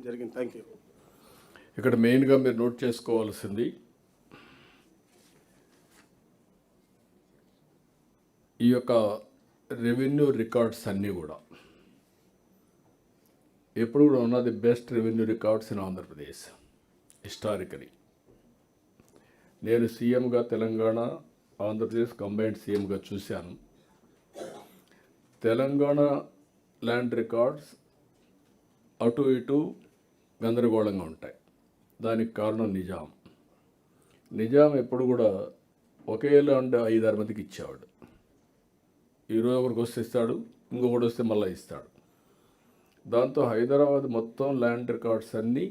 జరిగింది. Thank you. ఇక్కడ మెయిన్గా మీరు నోట్ చేసుకోవాల్సింది ఈ యొక్క రెవెన్యూ రికార్డ్స్ అన్నీ కూడా ఎప్పుడు కూడా ఉన్నది best revenue records in Andhra Pradesh historically. నేను సీఎంగా తెలంగాణ ఆంధ్రప్రదేశ్ కంబైన్డ్ సీఎంగా చూశాను. తెలంగాణ ల్యాండ్ రికార్డ్స్ అటు ఇటు గందరగోళంగా ఉంటాయి. దానికి కారణం నిజాం ఎప్పుడు కూడా ఒకే ల్యాండ్ 5-6 మందికి ఇచ్చేవాడు. ఈరోజు ఒకరికి వస్తే ఇస్తాడు, ఇంకొకటి వస్తే మళ్ళీ ఇస్తాడు. దాంతో హైదరాబాద్ మొత్తం ల్యాండ్ రికార్డ్స్ అన్నీ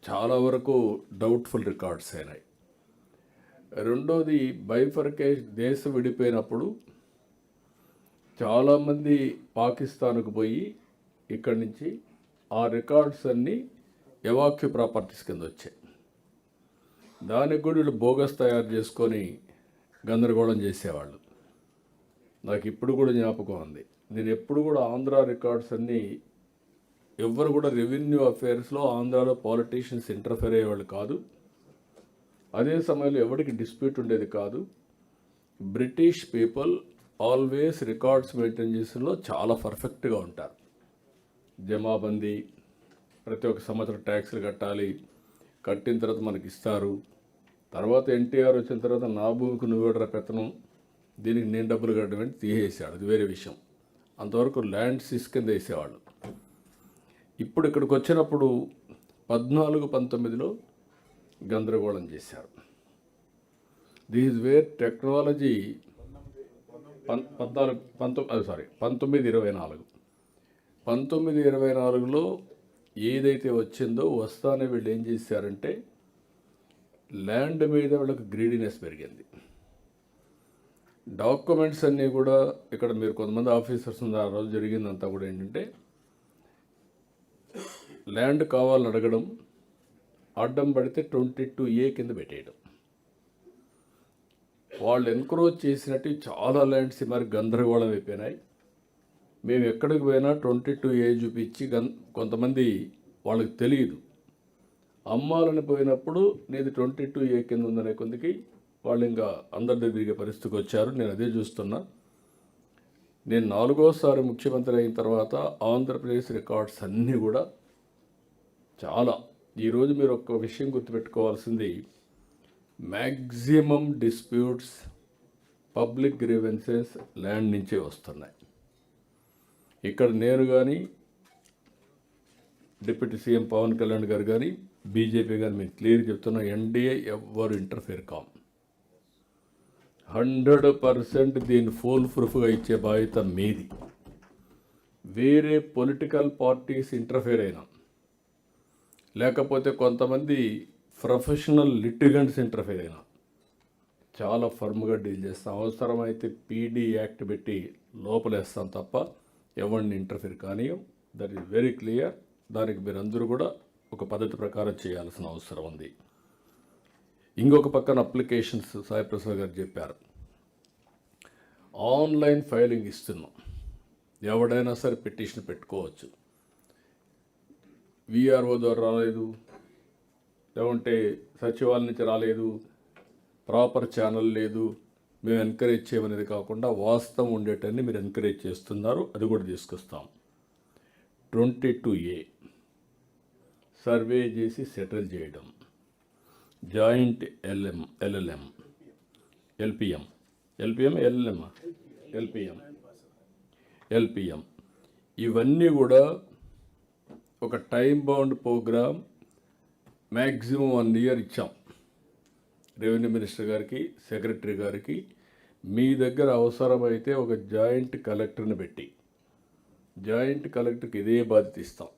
చాలా వరకు డౌట్ఫుల్ రికార్డ్స్ అయినాయి. రెండోది దేశం విడిపోయినప్పుడు చాలామంది పాకిస్తాన్కు పోయి ఇక్కడి నుంచి ఆ రికార్డ్స్ అన్నీ ఎవాక్యూ ప్రాపర్టీస్ కింద వచ్చాయి. దానికి కూడా వీళ్ళు బోగస్ తయారు చేసుకొని గందరగోళం చేసేవాళ్ళు. నాకు ఇప్పుడు కూడా జ్ఞాపకం ఉంది. నేను ఎప్పుడు కూడా ఆంధ్ర రికార్డ్స్ అన్నీ ఎవ్వరు కూడా రెవెన్యూ అఫేర్స్లో ఆంధ్రాలో పాలిటీషియన్స్ ఇంటర్ఫేర్ అయ్యేవాళ్ళు కాదు. అదే సమయంలో ఎవరికి డిస్ప్యూట్ ఉండేది కాదు. British people always records maintain చేసేలో చాలా పర్ఫెక్ట్గా ఉంటారు. జమాబందీ, ప్రతి ఒక్క సంవత్సరం ట్యాక్స్లు కట్టాలి, కట్టిన తర్వాత మనకి ఇస్తారు. తర్వాత ఎన్టీఆర్ వచ్చిన తర్వాత నా భూమికి నువ్వేడరా పెత్తనం, దీనికి నేను డబ్బులు కట్టడం తీసేసాడు, అది వేరే విషయం. అంతవరకు ల్యాండ్ సిస్ కింద వేసేవాళ్ళు. ఇప్పుడు ఇక్కడికి వచ్చినప్పుడు 14-19లో గందరగోళం చేశారు. దిస్ వేర్ టెక్నాలజీ 1924లో ఏదైతే వచ్చిందో వస్తానే వీళ్ళు ఏం చేశారంటే ల్యాండ్ మీద వీళ్ళకి గ్రీడీనెస్ పెరిగింది. డాక్యుమెంట్స్ అన్నీ కూడా ఇక్కడ మీరు కొంతమంది ఆఫీసర్స్ ఆ రోజు జరిగిందంతా కూడా ఏంటంటే ల్యాండ్ కావాలని అడగడం, అడ్డం పడితే 22A కింద పెట్టేయడం. వాళ్ళు ఎన్క్రోచ్ చేసినట్టు చాలా ల్యాండ్స్ మరి గందరగోళం అయిపోయినాయి. మేము ఎక్కడికి పోయినా 22A చూపించి కొంతమంది వాళ్ళకి తెలియదు, అమ్మాలని పోయినప్పుడు నీది 22A కింద ఉందనే కొందికి వాళ్ళు ఇంకా అందరి దగ్గరికి పరిస్థితికి వచ్చారు. నేను అదే చూస్తున్నా. నేను 4వసారి ముఖ్యమంత్రి అయిన తర్వాత ఆంధ్రప్రదేశ్ రికార్డ్స్ అన్నీ కూడా చాలా, ఈరోజు మీరు ఒక విషయం గుర్తుపెట్టుకోవాల్సింది, maximum disputes, public grievances land నుంచే వస్తున్నాయి. ఇక్కడ నేను కానీ డిప్యూటీ సీఎం పవన్ కళ్యాణ్ గారు కానీ బీజేపీ కానీ మేము క్లియర్ చెప్తున్నా, ఎన్డీఏ ఎవ్వరు ఇంటర్ఫేర్ కాం. 100% దీన్ని ఫుల్ ప్రూఫ్గా ఇచ్చే బాధ్యత మీది. వేరే పొలిటికల్ పార్టీస్ ఇంటర్ఫేర్ అయినా, లేకపోతే కొంతమంది ప్రొఫెషనల్ లిటిగెంట్స్ ఇంటర్ఫేర్ అయినా చాలా ఫర్మ్గా డీల్ చేస్తాం. అవసరమైతే పీడీ యాక్ట్ పెట్టి లోపలేస్తాం తప్ప ఎవరిని ఇంటర్ఫేర్ కానీయం. That is very clear. దానికి మీరందరూ కూడా ఒక పద్ధతి ప్రకారం చేయాల్సిన అవసరం ఉంది. ఇంకొక పక్కన అప్లికేషన్స్ సాయిప్రసాద్ గారు చెప్పారు, ఆన్లైన్ ఫైలింగ్ ఇస్తున్నాం. ఎవడైనా సరే పిటిషన్ పెట్టుకోవచ్చు. విఆర్ఓ ద్వారా రాలేదు, లేకుంటే సచివాలయం నుంచి రాలేదు, ప్రాపర్ ఛానల్ లేదు, మేము ఎంకరేజ్ చేయమనేది కాకుండా వాస్తవం ఉండేటన్ని మీరు ఎంకరేజ్ చేస్తున్నారు. అది కూడా తీసుకొస్తాం. 22A సర్వే చేసి సెటిల్ చేయడం, జాయింట్ ఎల్పిఎం ఇవన్నీ కూడా ఒక time bound program. Maximum 1 year ఇచ్చాం రెవెన్యూ మినిస్టర్ గారికి, సెక్రటరీ గారికి. మీ దగ్గర అవసరమైతే ఒక జాయింట్ కలెక్టర్ని పెట్టి, జాయింట్ కలెక్టర్కి ఇదే బాధ్యత ఇస్తాం.